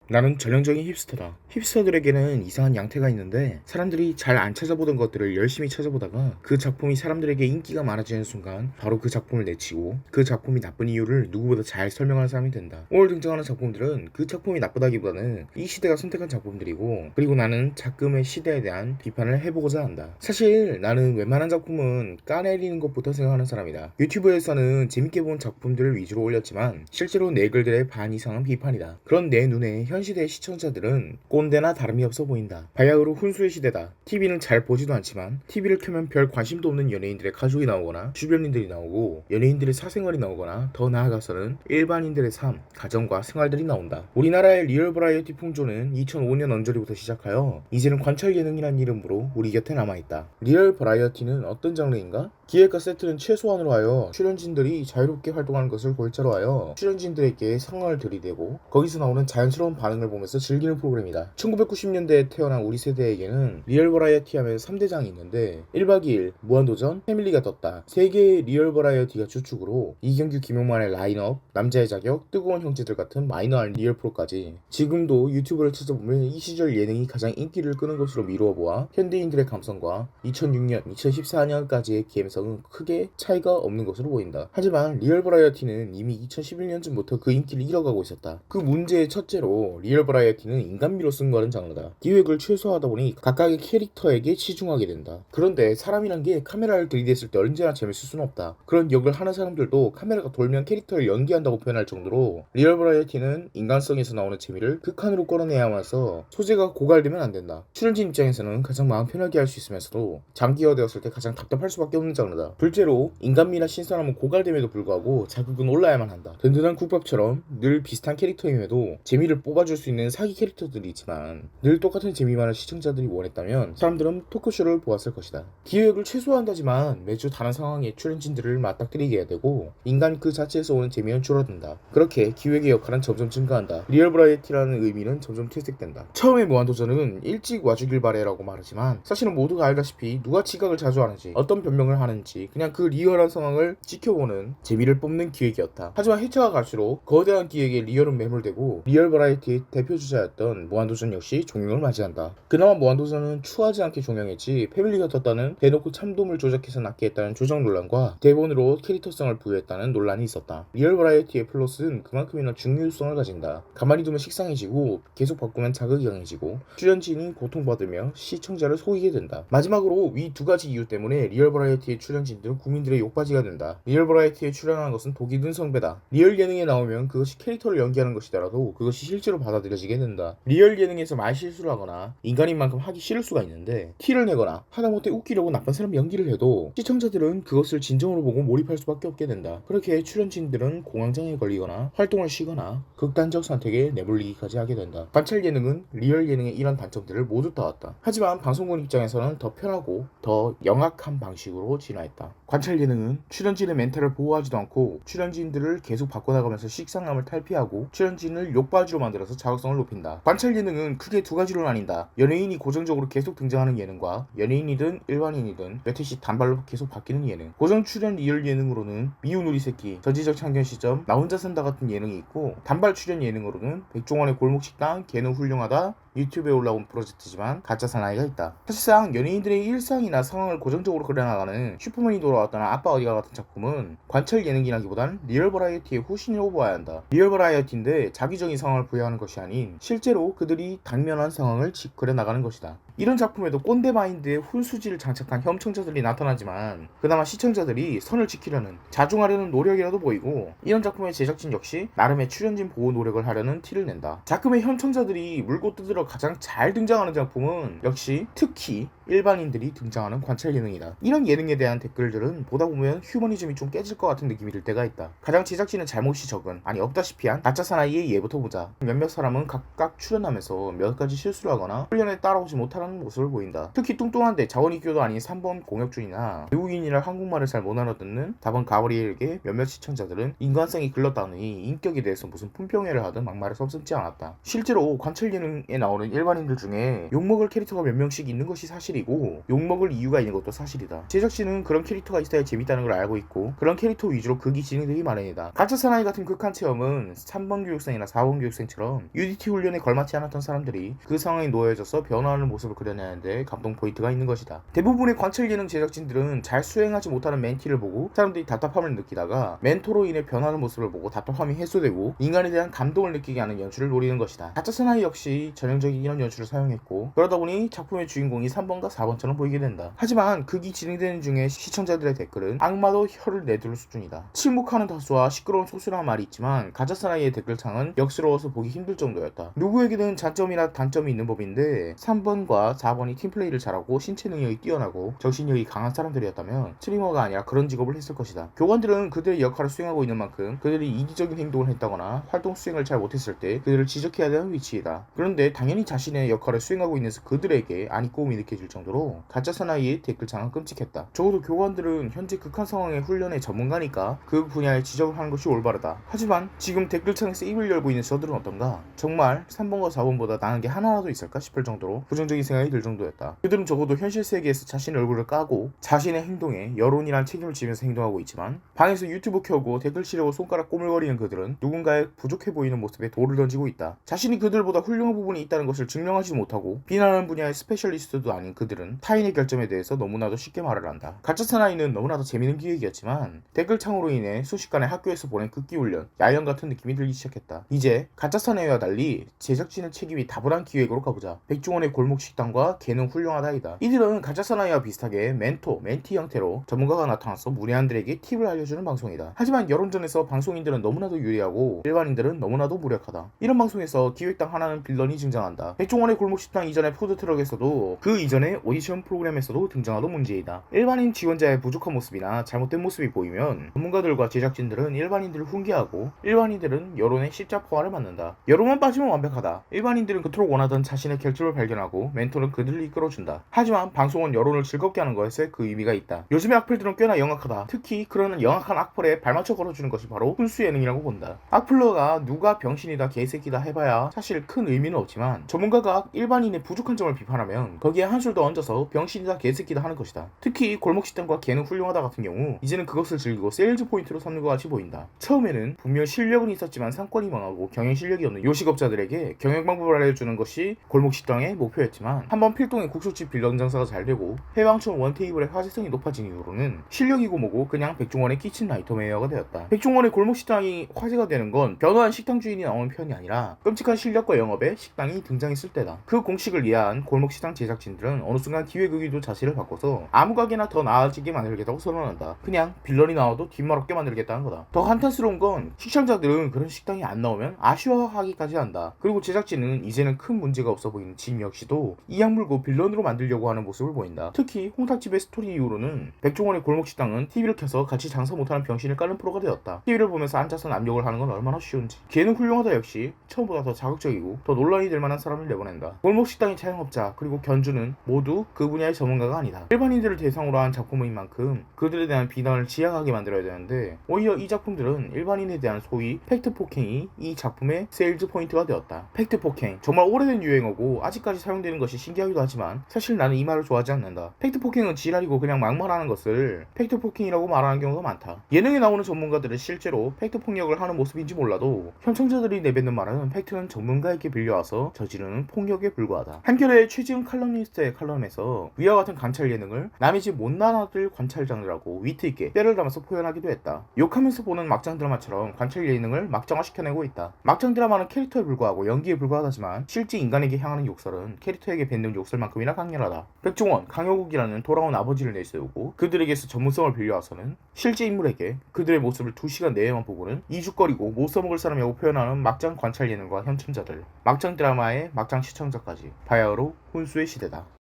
나는 전형적인 힙스터다. 힙스터들에게는 이상한 양태가 있는데 사람들이 잘 안 찾아보던 것들을 열심히 찾아보다가 그 작품이 사람들에게 인기가 많아지는 순간 바로 그 작품을 내치고 그 작품이 나쁜 이유를 누구보다 잘 설명하는 사람이 된다. 오늘 등장하는 작품들은 그 작품이 나쁘다기보다는 이 시대가 선택한 작품들이고, 그리고 나는 작금의 시대에 대한 비판을 해보고자 한다. 사실 나는 웬만한 작품은 까내리는 것부터 생각하는 사람이다. 유튜브에서는 재밌게 본 작품들을 위주로 올렸지만 실제로 내 글들의 반 이상은 비판이다. 그런 내 눈에 현 시대의 시청자들은 꼰대나 다름이 없어 보인다. 바야흐로 훈수의 시대다. TV는 잘 보지도 않지만 TV를 켜면 별 관심도 없는 연예인들의 가족이 나오거나 주변인들이 나오고, 연예인들의 사생활이 나오거나, 더 나아가서는 일반인들의 삶, 가정과 생활들이 나온다. 우리나라의 리얼 버라이어티 풍조는 2005년 언저리부터 시작하여 이제는 관찰 예능이라는 이름으로 우리 곁에 남아있다. 리얼 버라이어티는 어떤 장르인가? 기획과 세트는 최소한으로 하여 출연진들이 자유롭게 활동하는 것을 골자로 하여 출연진들에게 상황을 들이대고 거기서 나오는 자연스러운 반응을 보면서 즐기는 프로그램이다. 1990년대에 태어난 우리 세대에게는 리얼 버라이어티 하면 3대장이 있는데 1박 2일, 무한도전, 패밀리가 떴다. 3개의 리얼 버라이어티가 주축으로 이경규, 김용만의 라인업, 남자의 자격, 뜨거운 형제들 같은 마이너한 리얼 프로까지, 지금도 유튜브를 찾아보면 이 시절 예능이 가장 인기를 끄는 것으로 미루어 보아 현대인들의 감성과 2006년, 2014년까지의 감성은 크게 차이가 없는 것으로 보인다. 하지만 리얼 버라이어티는 이미 2011년쯤부터 그 인기를 잃어가고 있었다. 그 문제의 첫째로 리얼 버라이어티는 인간미로 승부하는 장르다. 기획을 최소화하다 보니 각각의 캐릭터에게 치중하게 된다. 그런데 사람이란 게 카메라를 들이댔을 때 언제나 재밌을 수는 없다. 그런 역을 하는 사람들도 카메라가 돌면 캐릭터를 연기한다고 표현할 정도로 리얼 버라이어티는 인간성에서 나오는 재미를 극한으로 끌어내야 하면서 소재가 고갈되면 안 된다. 출연진 입장에서는 가장 마음 편하게 할 수 있으면서도 장기화되었을 때 가장 답답할 수밖에 없는 장르다. 둘째로 인간미나 신선함은 고갈됨에도 불구하고 자극은 올라야만 한다. 든든한 국밥처럼 늘 비슷한 캐릭터임에도 재미를 뽑아줄 수 있는 사기 캐릭터들이 있지만 늘 똑같은 재미만을 시청자들이 원했다면 사람들은 토크쇼를 보았을 것이다. 기획을 최소화한다지만 매주 다른 상황에 출연진들을 맞닥뜨리게 해야 되고 인간 그 자체에서 오는 재미는 줄어든다. 그렇게 기획의 역할은 점점 증가한다. 리얼 버라이어티라는 의미는 점점 퇴색된다. 처음에 무한도전은 일찍 와주길 바래라고 말하지만 사실은 모두가 알다시피 누가 지각을 자주 하는지, 어떤 변명을 하는지 그냥 그 리얼한 상황을 지켜보는 재미를 뽑는 기획이었다. 하지만 해차가 갈수록 거대한 기획에 리얼은 매몰되고 리얼 버라이어티의 대표주자였던 무한도전 역시 종영을 맞이한다. 그나마 무한도전은 추하지 않게 종영했지 패밀리가 떴다는 대놓고 참돔을 조작해서 낳게 했다는 조작 논란과 대본으로 캐릭터성을 부여했다는 논란이 있었다. 리얼 버라이어티의 플롯은 그만큼이나 중요성을 가진다. 가만히 두면 식상해지고 계속 바꾸면 자극이 강해지고 출연진이 고통받으며 시청자를 속이게 된다. 마지막으로 위 두 가지 이유 때문에 리얼 버라이어티의 출연진들은 국민들의 욕받이가 된다. 리얼 버라이어티에 출연하는 것은 독이 든 성배다. 리얼 예능에 나오면 그것이 캐릭터를 연기하는 것이더라도 그것이 실제로 받아들여지게 된다. 리얼 예능에서 말실수를 하거나 인간인 만큼 하기 싫을 수가 있는데 티를 내거나 하다못해 웃기려고 나쁜 사람 연기를 해도 시청자들은 그것을 진정으로 보고 몰입할 수밖에 없게 된다. 그렇게 출연진들은 공황장애에 걸리거나 활동을 쉬거나 극단적 선택에 내몰리기까지 하게 된다. 관찰 예능은 리얼 예능의 이런 단점들을 모두 따왔다. 하지만 방송국 입장에서는 더 편하고 더 영악한 방식으로 진화했다. 관찰 예능은 출연진의 멘탈을 보호하지도 않고 출연진들을 계속 바꿔나가면서 식상함을 탈피하고 출연진을 욕바지로 만들어서 자극성을 높인다. 관찰 예능은 크게 두 가지로 나뉜다. 연예인이 고정적으로 계속 등장하는 예능과 연예인이든 일반인이든 몇 회씩 단발로 계속 바뀌는 예능. 고정 출연 리얼 예능으로는 미운 우리 새끼, 전지적 참견 시점, 나 혼자 산다 같은 예능이 있고, 단발 출연 예능으로는 백종원의 골목식당, 걔는 훌륭하다, 유튜브에 올라온 프로젝트지만 가짜 사나이가 있다. 사실상 연예인들의 일상이나 상황을 고정적으로 그려나가는 슈퍼맨이 돌아왔다나 아빠 어디가 같은 작품은 관찰 예능이라기보단 리얼 버라이어티의 후신이라고 봐야 한다. 리얼 버라이어티인데 자기적인 상황을 부여하는 것이 아닌 실제로 그들이 당면한 상황을 그려나가는 것이다. 이런 작품에도 꼰대 마인드에 훈수지를 장착한 협청자들이 나타나지만 그나마 시청자들이 선을 지키려는, 자중하려는 노력이라도 보이고, 이런 작품의 제작진 역시 나름의 출연진 보호 노력을 하려는 티를 낸다. 작품의 협청자들이 물고 뜯으러 가장 잘 등장하는 작품은 역시 특히 일반인들이 등장하는 관찰 예능이다. 이런 예능에 대한 댓글들은 보다 보면 휴머니즘이 좀 깨질 것 같은 느낌이 들 때가 있다. 가장 제작진은 잘못이 적은, 아니 없다시피 한 가짜 사나이의 예부터 보자. 몇몇 사람은 각각 출연하면서 몇 가지 실수를 하거나 훈련에 따라오지 못하는 모습을 보인다. 특히 뚱뚱한데 자원이교도 아닌 3번 공혁준이나 외국인이라 한국말을 잘 못 알아듣는 4번 가브리엘에게 몇몇 시청자들은 인간성이 글렀다느니 인격에 대해서 무슨 품평회를 하든 막말을 섭섭지 않았다. 실제로 관찰 예능에 나오는 나오는 일반인들 중에 욕먹을 캐릭터가 몇 명씩 있는 것이 사실이고 욕먹을 이유가 있는 것도 사실이다. 제작진은 그런 캐릭터가 있어야 재밌다는 걸 알고 있고 그런 캐릭터 위주로 극이 진행되기 마련이다. 가짜 사나이 같은 극한 체험은 3번 교육생이나 4번 교육생처럼 UDT 훈련에 걸맞지 않았던 사람들이 그 상황에 놓여져서 변화하는 모습을 그려내는데 감동 포인트가 있는 것이다. 대부분의 관찰 예능 제작진들은 잘 수행하지 못하는 멘티를 보고 사람들이 답답함을 느끼다가 멘토로 인해 변하는 모습을 보고 답답함이 해소되고 인간에 대한 감동을 느끼게 하는 연출을 노리는 것이다. 가짜 사나이 역시 전형적인 이런 연출을 사용했고 그러다 보니 작품의 주인공이 3번과 4번처럼 보이게 된다. 하지만 극이 진행되는 중에 시청자들의 댓글은 악마도 혀를 내두를 수준이다. 침묵하는 다수와 시끄러운 소수라는 말이 있지만 가짜 사나이의 댓글창은 역스러워서 보기 힘들 정도였다. 누구에게든 장점이나 단점이 있는 법인데 3번과 4번이 팀플레이를 잘하고 신체 능력이 뛰어나고 정신력이 강한 사람들이었다면 스트리머가 아니라 그런 직업을 했을 것이다. 교관들은 그들의 역할을 수행하고 있는 만큼 그들이 이기적인 행동을 했다거나 활동 수행을 잘 못했을 때 그들을 지적해야 되는 위치이다. 그런데 당연히 자신의 역할을 수행하고 있는 그들에게 안이꼬움이 느껴질 정도로 가짜 사나이의 댓글창은 끔찍했다. 적어도 교관들은 현재 극한 상황의 훈련의 전문가니까 그 분야에 지적을 하는 것이 올바르다. 하지만 지금 댓글창에서 입을 열고 있는 저들은 어떤가? 정말 3번과 4번보다 나은 게 하나라도 있을까 싶을 정도로 부정적인 생각이 들 정도였다. 그들은 적어도 현실 세계에서 자신의 얼굴을 까고 자신의 행동에 여론이란 책임을 지면서 행동하고 있지만 방에서 유튜브 켜고 댓글 치려고 손가락 꼬물거리는 그들은 누군가의 부족해 보이는 모습에 돌을 던지고 있다. 자신이 그들보다 훌륭한 부분이 있다는 것을 증명하지 못하고 비난하는 분야의 스페셜리스트도 아닌 그들은 타인의 결점에 대해서 너무나도 쉽게 말을 한다. 가짜 사나이는 너무나도 재밌는 기획이었지만 댓글창으로 인해 순식간에 학교에서 보낸 극기훈련, 야영 같은 느낌이 들기 시작했다. 이제 가짜 사나이와 달리 제작진의 책임이 다분한 기획으로 가보자. 백종원의 골목식당과 개는 훌륭하다이다. 이들은 가짜 사나이와 비슷하게 멘토, 멘티 형태로 전문가가 나타나서 문외한들에게 팁을 알려주는 방송이다. 하지만 여론전에서 방송인들은 너무나도 유리하고 일반인들은 너무나도 무력하다. 이런 방송에서 기획당 하나는 빌런이 등장한다. 백종원의 골목식당 이전의 푸드트럭에서도 그 이전의 오디션 프로그램에서도 등장하던 문제이다. 일반인 지원자의 부족한 모습이나 잘못된 모습이 보이면 전문가들과 제작진들은 일반인들을 훈계하고 일반인들은 여론의 십자포화를 맞는다. 여론만 빠지면 완벽하다. 일반인들은 그토록 원하던 자신의 결점을 발견하고 멘토는 그들을 이끌어준다. 하지만 방송은 여론을 즐겁게 하는 것에 그 의미가 있다. 요즘의 악플들은 꽤나 영악하다. 특히 그런 영악한 악플에 발맞춰 걸어주는 것이 바로 훈수 예능이라고 본다. 악플러가 누가 병신이다 개새끼다 해봐야 사실 큰 의미는 없지만 전문가가 일반인의 부족한 점을 비판하면 거기에 한술 더 얹어서 병신이다 개새끼다 하는 것이다. 특히 골목식당과 개는 훌륭하다 같은 경우 이제는 그것을 즐기고 세일즈 포인트로 삼는 것 같이 보인다. 처음에는 분명 실력은 있었지만 상권이 망하고 경영 실력이 없는 요식업자들에게 경영 방법을 알려주는 것이 골목식당의 목표였지만 한번 필동의 국수집 빌런 장사가 잘 되고 해방촌 원테이블의 화제성이 높아진 이후로는 실력이고 뭐고 그냥 백종원의 키친 나이트메어가 되었다. 백종원의 골목식당이 화제가 되는 건 변호한 식당 주인이 나오는 편이 아니라 끔찍한 실력과 영업에 식당이 등장했을 때다. 그 공식을 이해한 골목식당 제작진들은 어느 순간 기획의기도 자세를 바꿔서 아무 가게나 더 나아지게 만들겠다고 선언한다. 그냥 빌런이 나와도 뒷말없게 만들겠다는 거다. 더 한탄스러운 건 시청자들은 그런 식당이 안 나오면 아쉬워하기까지 한다. 그리고 제작진은 이제는 큰 문제가 없어 보이는 진 역시도 이악 물고 빌런으로 만들려고 하는 모습을 보인다. 특히 홍탁집의 스토리 이후로는 백종원의 골목식당은 TV를 켜서 같이 장사 못하는 병신을 까는 프로가 되었다. TV를 보면서 앉아서 남욕을 하는 건 얼마나 쉬운지. 걔는 훌륭하다 역시 처음보다 더 자극적이고 더 논란이 될 만한 사람을 내보낸다. 골목식당의 자영업자 그리고 견주는 모두 그 분야의 전문가가 아니다. 일반인들을 대상으로 한 작품인 만큼 그들에 대한 비난을 지양하게 만들어야 되는데 오히려 이 작품들은 일반인에 대한 소위 팩트 폭행이 이 작품의 세일즈 포인트가 되었다. 팩트 폭행 정말 오래된 유행어고 아직까지 사용되는 것이 신기하기도 하지만 사실 나는 이 말을 좋아하지 않는다. 팩트 폭행은 지랄이고 그냥 막 말하는 것을 팩트 폭행이라고 말하는 경우가 많다. 예능에 나오는 전문가들은 실제로 팩트 폭력을 하는 모습인지 몰라도 현청자들이 내뱉는 말은 팩트는 전문가에게 빌려와서 저지르는 폭력에 불과하다. 한겨레 최지은 칼럼니스트의 칼럼에서 위와 같은 관찰 예능을 남의 집 못난 아들 관찰 장르라고 위트있게 때를 담아서 표현하기도 했다. 욕하면서 보는 막장 드라마처럼 관찰 예능을 막장화시켜내고 있다. 막장 드라마는 캐릭터에 불과하고 연기에 불과하지만 실제 인간에게 향하는 욕설은 캐릭터에게 뱉는 욕설만큼이나 강렬하다. 백종원, 강효국이라는 돌아온 아버지를 내세우고 그들에게서 전문성을 빌려와서는 실제 인물에게 그들의 모습을 2시간 내에만 보고는 이죽거리고 못 써먹을 사람이라고 표현하는 막장 관찰 예능과 현천자들, 막장 드라마의 막장 시청자까지 바야흐로 혼수의 시대다.